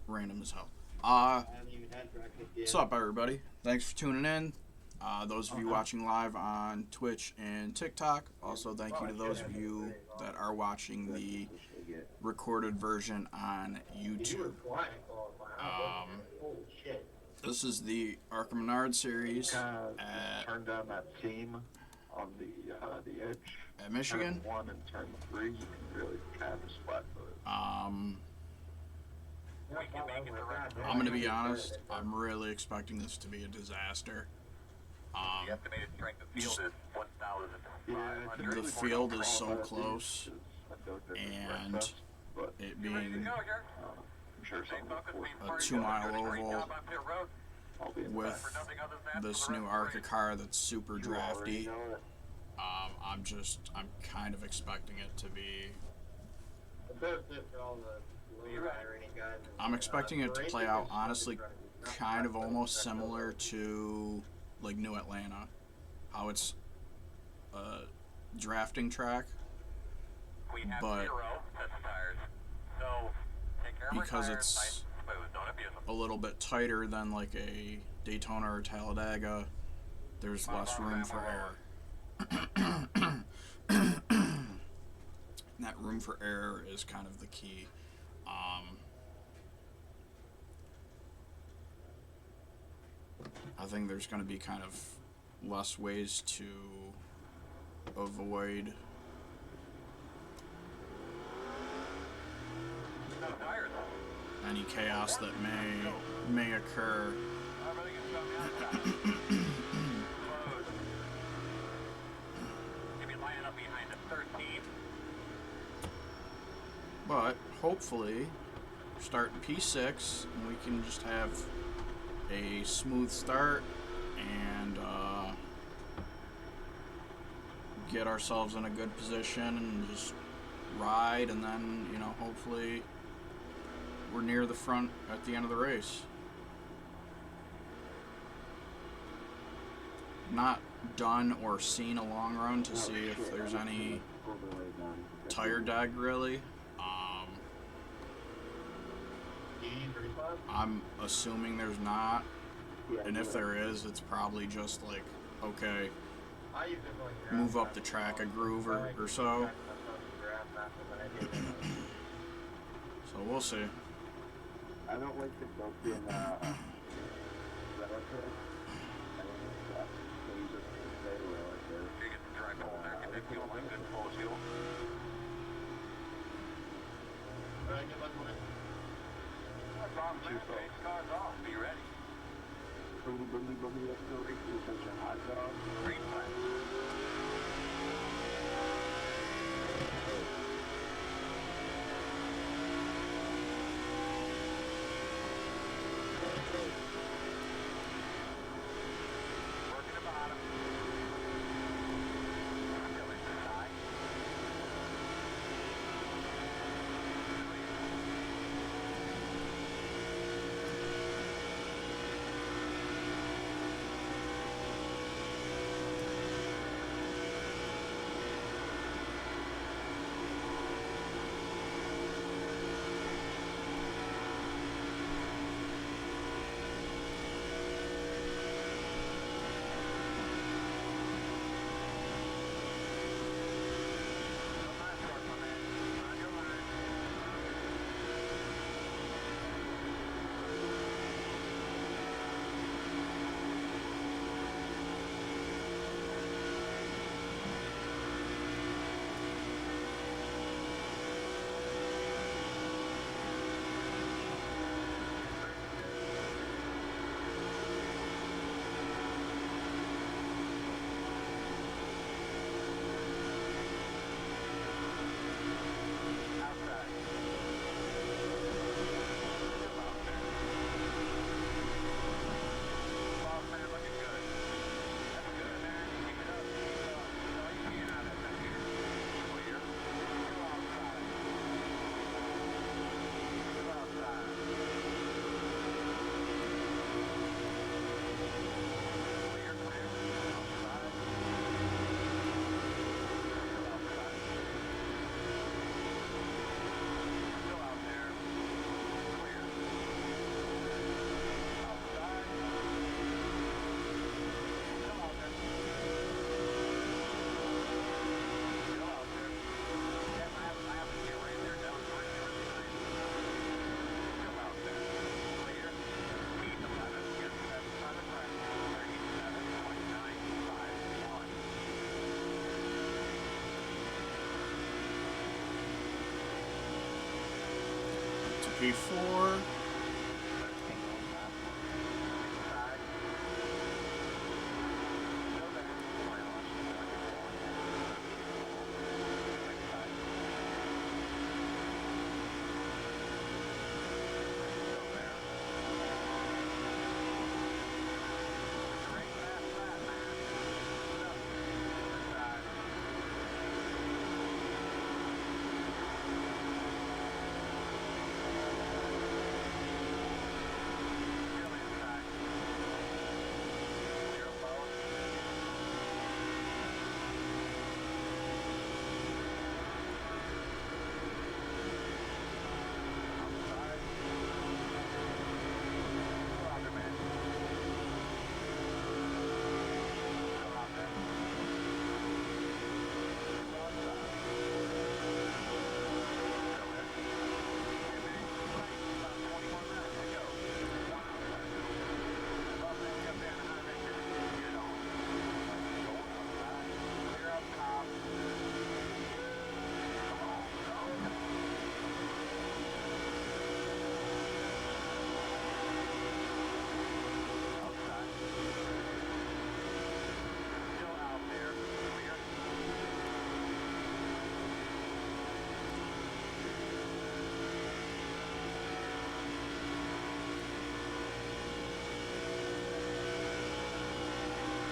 random as hell. What's up, everybody? Thanks for tuning in. Those of you watching live on Twitch and TikTok. Also, thank you to those of you that are watching the recorded version on YouTube. This is the ARCA Menard series turned down that seam on the edge at Michigan. Turn 1 and turn 3, you can really kind of flat foot. I'm going to be honest, I'm really expecting this to be a disaster. The estimated strength of field is 1,500. The field is so close, and it being a 2-mile oval with this new ARCA car that's super drafty, I'm kind of expecting it to be... I'm expecting it to play out, honestly, kind of almost similar to, like, New Atlanta. How it's a drafting track, but because it's a little bit tighter than, like, a Daytona or Talladega, there's less room for error. And that room for error is kind of the key. I think there's going to be kind of less ways to avoid any chaos that may occur. But hopefully, start P6 and we can just have a smooth start and get ourselves in a good position and just ride, and then, you know, hopefully we're near the front at the end of the race. Not done or seen a long run to see if there's any tire drag really. I'm assuming there's not, and if there is, it's probably just like, okay, move up the track a groove or so. So we'll see. I don't like the built-in Be ready. Green flag. Working the bottom. P4.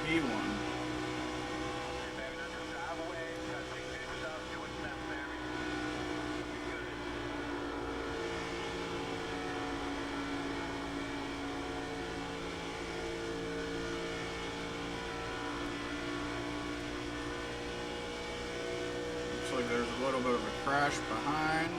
P1. Looks like there's a little bit of a crash behind.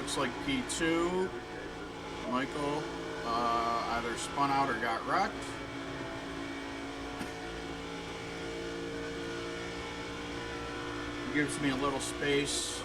looks like P2. Michael either spun out or got wrecked. Gives me a little space.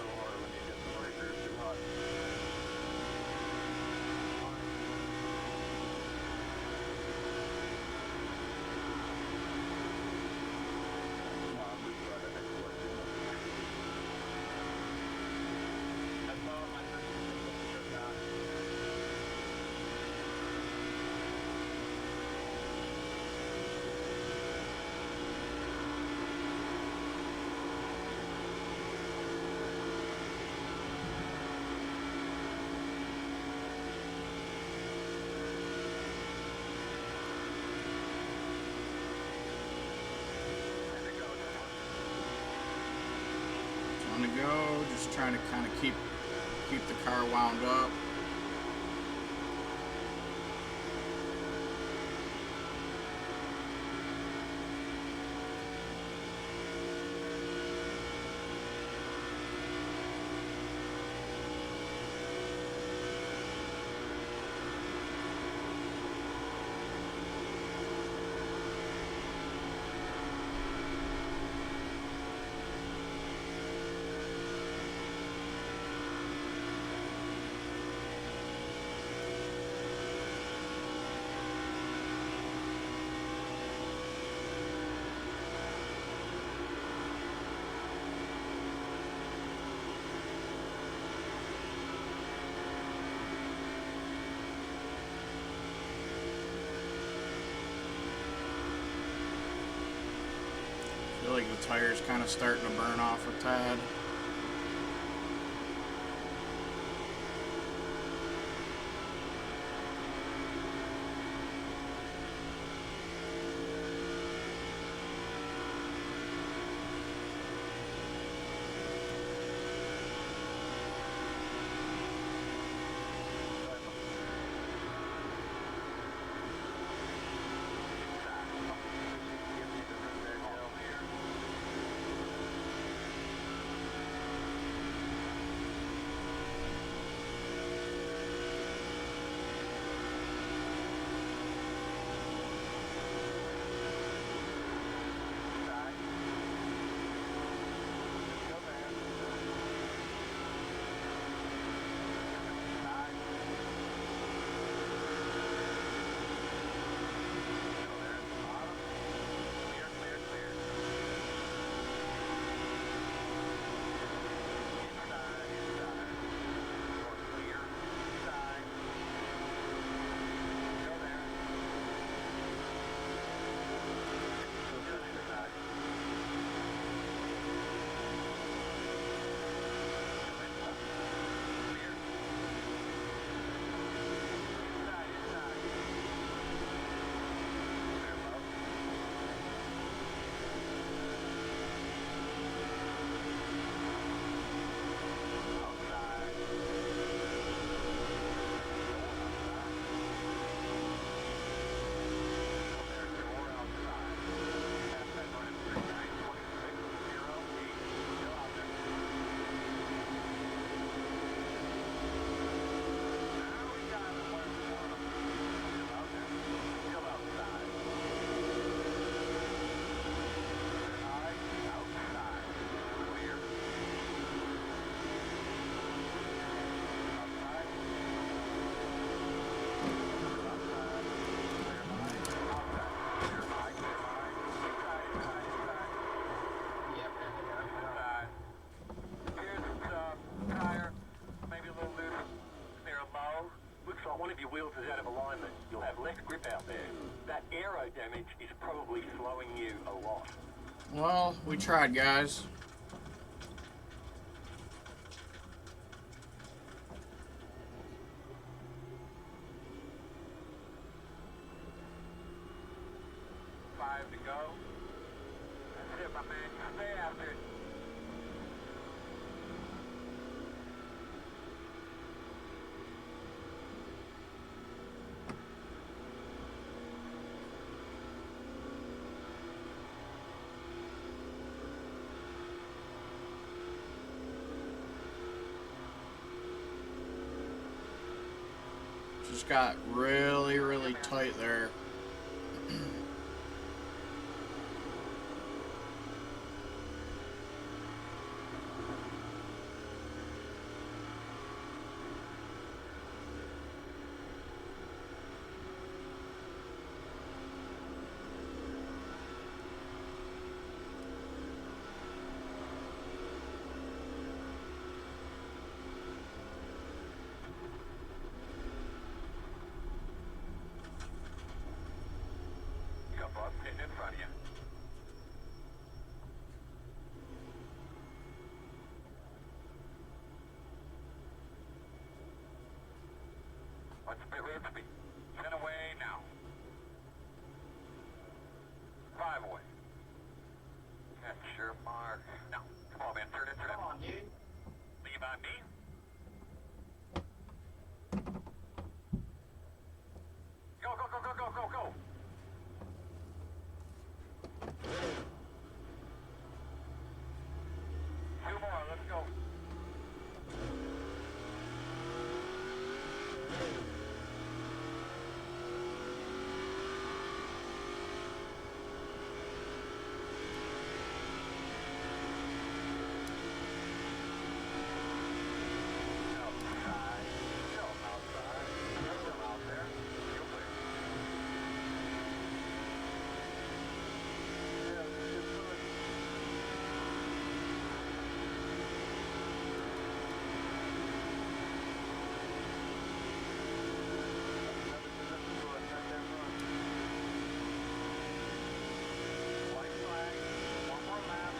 To go, just trying to kind of keep the car wound up. I feel like the tire's kind of starting to burn off a tad. One of your wheels is out of alignment. You'll have less grip out there. That aero damage is probably slowing you a lot. Well, we tried, guys. Five to go. That's it, my man. Stay out there. just got really, really tight there. Sitting in front of you. What's the rear speed? 10 away now. 5 away. That's sure mark. No. Come on, man. Turn it. Come on, dude. Leave on me. Go, go, go, go, go, go, go. Two more, let's go. Outside, still outside, still out there. You'll play. White flag, one more lap.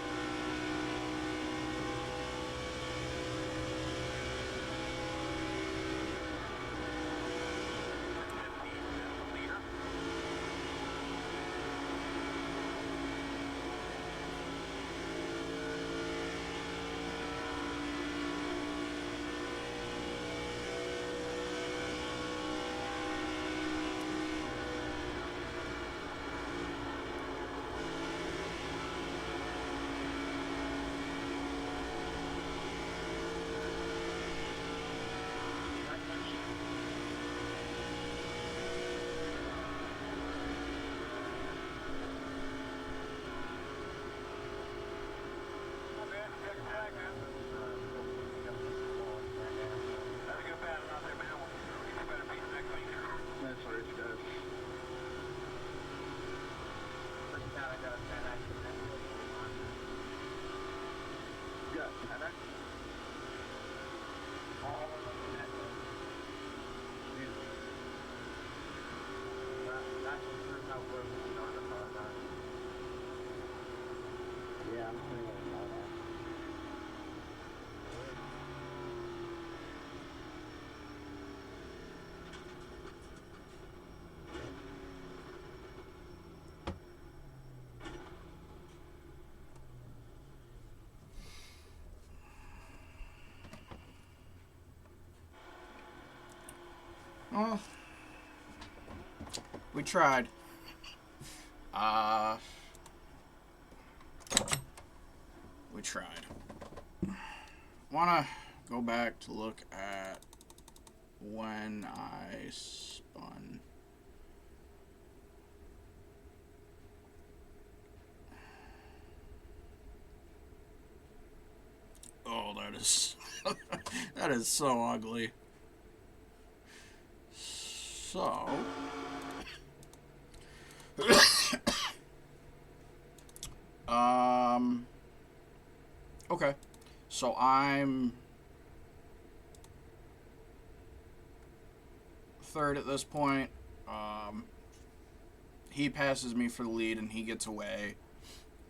Leader. Yeah, I'm pretty good about that. Well, we tried. We tried. Wanna go back to look at when I spun. Oh, that is that is so ugly. So okay. So I'm third at this point. He passes me for the lead and he gets away.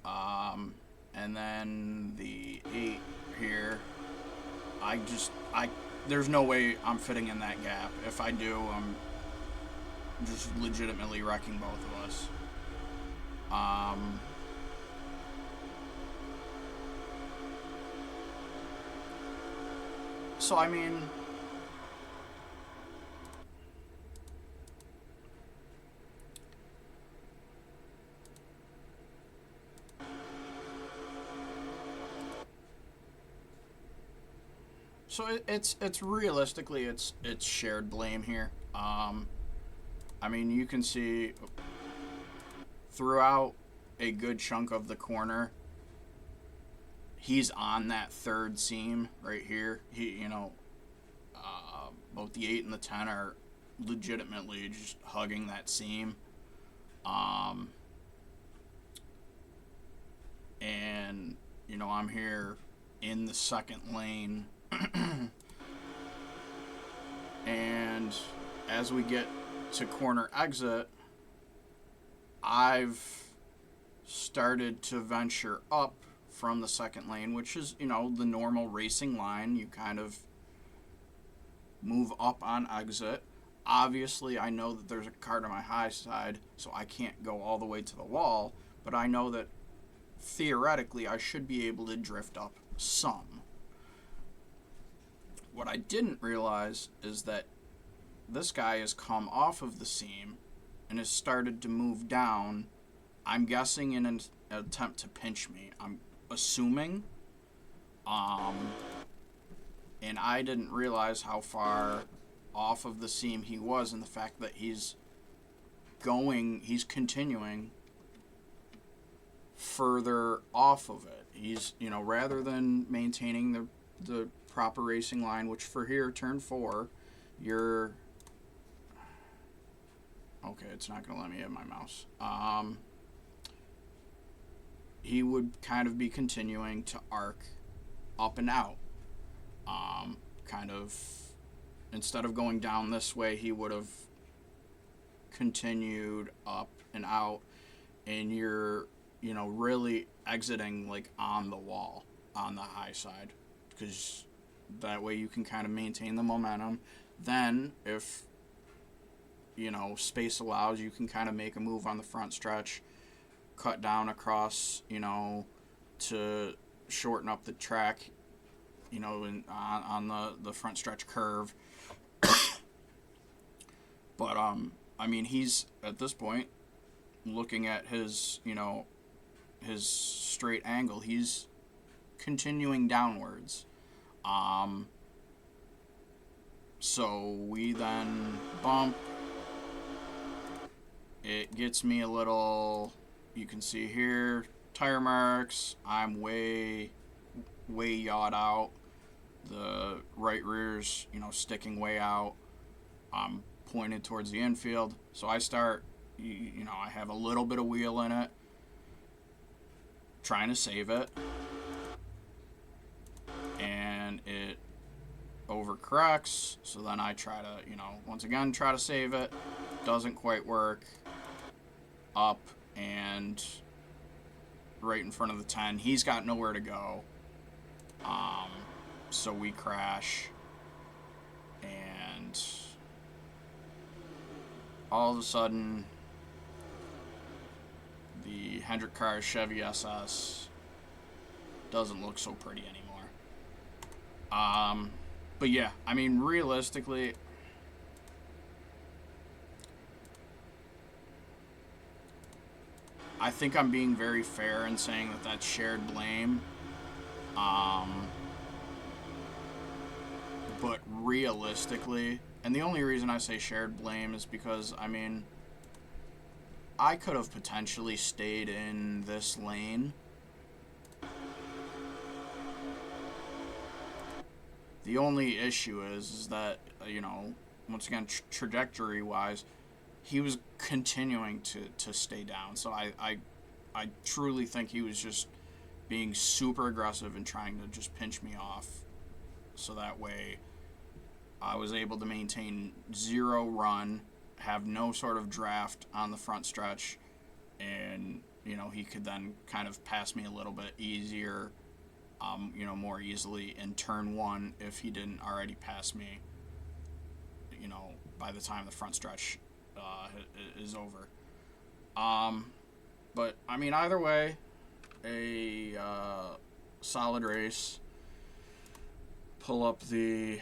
And then the 8 here, there's no way I'm fitting in that gap. If I do, I'm just legitimately wrecking both of us. So, I mean, So it's realistically it's shared blame here. I mean, you can see throughout a good chunk of the corner, he's on that third seam right here. Both the 8 and the 10 are legitimately just hugging that seam. And, I'm here in the second lane. And as we get to corner exit, I've started to venture up from the second lane, which is, the normal racing line. You kind of move up on exit. Obviously, I know that there's a car to my high side, so I can't go all the way to the wall, but I know that theoretically I should be able to drift up some. What I didn't realize is that this guy has come off of the seam and has started to move down, I'm guessing in an attempt to pinch me. I'm assuming. And I didn't realize how far off of the seam he was, and the fact that he's continuing further off of it. He's, rather than maintaining the proper racing line, which for here, turn 4, you're... Okay, it's not going to let me hit my mouse. He would kind of be continuing to arc up and out. Kind of, instead of going down this way, he would have continued up and out, and you're, really exiting like on the wall on the high side, because that way you can kind of maintain the momentum. Then if space allows, you can kind of make a move on the front stretch, cut down across, to shorten up the track, on the front stretch curve. But I mean, he's at this point looking at his his straight angle. He's continuing downwards. So we then bump. It gets me a little, you can see here, tire marks. I'm way yawed out. The right rear's, sticking way out. I'm pointed towards the infield. So I start, I have a little bit of wheel in it, trying to save it. And it overcorrects. So then I try to, once again, try to save it. Doesn't quite work. Up and right in front of the 10. He's got nowhere to go. So we crash, and all of a sudden the Hendrick Car's Chevy SS doesn't look so pretty anymore. But yeah, I mean, realistically, I think I'm being very fair in saying that that's shared blame. But realistically, and the only reason I say shared blame is because, I mean, I could have potentially stayed in this lane. The only issue is that, once again, trajectory-wise, he was continuing to stay down. So I truly think he was just being super aggressive and trying to just pinch me off. So that way I was able to maintain 0 run, have no sort of draft on the front stretch, and, he could then kind of pass me a little bit easier, more easily in turn 1 if he didn't already pass me, by the time the front stretch is over. But, I mean, either way, a solid race. Pull up the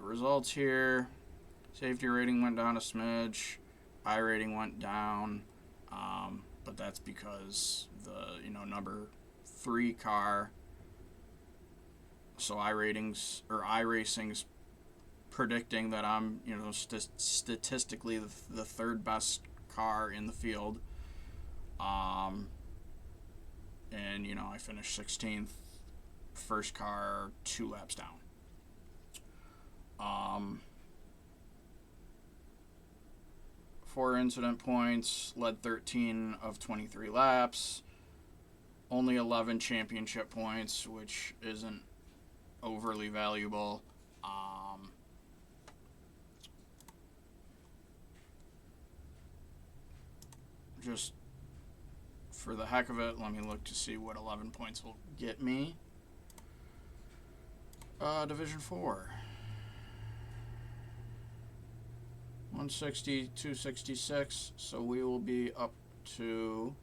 results here. Safety rating went down a smidge. iRating went down. But that's because the, number 3 car So iRacing's predicting that I'm, statistically the third best car in the field. And, I finished 16th, first car 2 laps down. 4 incident points, led 13 of 23 laps, only 11 championship points, which isn't overly valuable. Just for the heck of it, let me look to see what 11 points will get me. Division 4. 160, 266, so we will be up to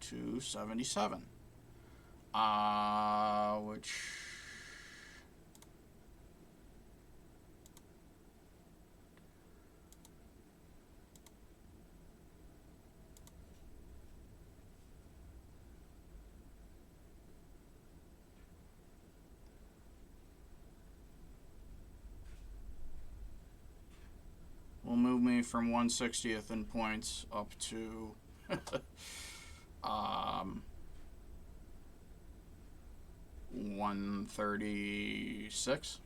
277. Which... will move me from 160th in points up to 136.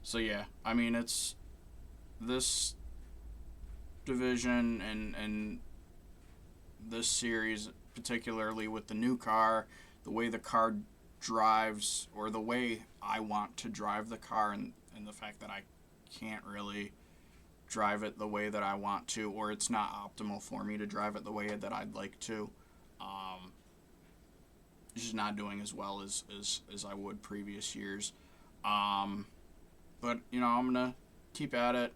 So yeah, I mean, it's this division and this series, particularly with the new car, the way the car drives, or the way I want to drive the car, and the fact that I can't really drive it the way that I want to, or it's not optimal for me to drive it the way that I'd like to. Just not doing as well as I would previous years. But, I'm going to keep at it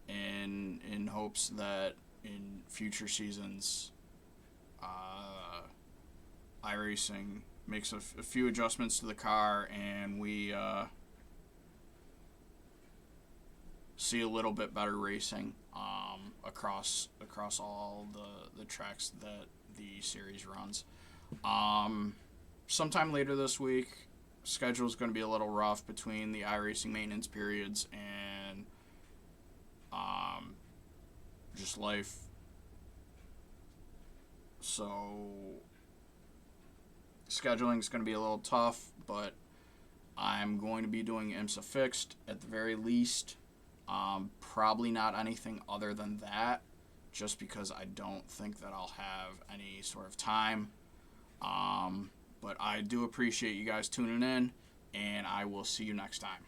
in hopes that in future seasons, iRacing makes a few adjustments to the car, and we see a little bit better racing across all the tracks that the series runs. Sometime later this week, schedule is going to be a little rough between the iRacing maintenance periods and just life. So scheduling is going to be a little tough, but I'm going to be doing IMSA Fixed at the very least. Probably not anything other than that, just because I don't think that I'll have any sort of time. But I do appreciate you guys tuning in, and I will see you next time.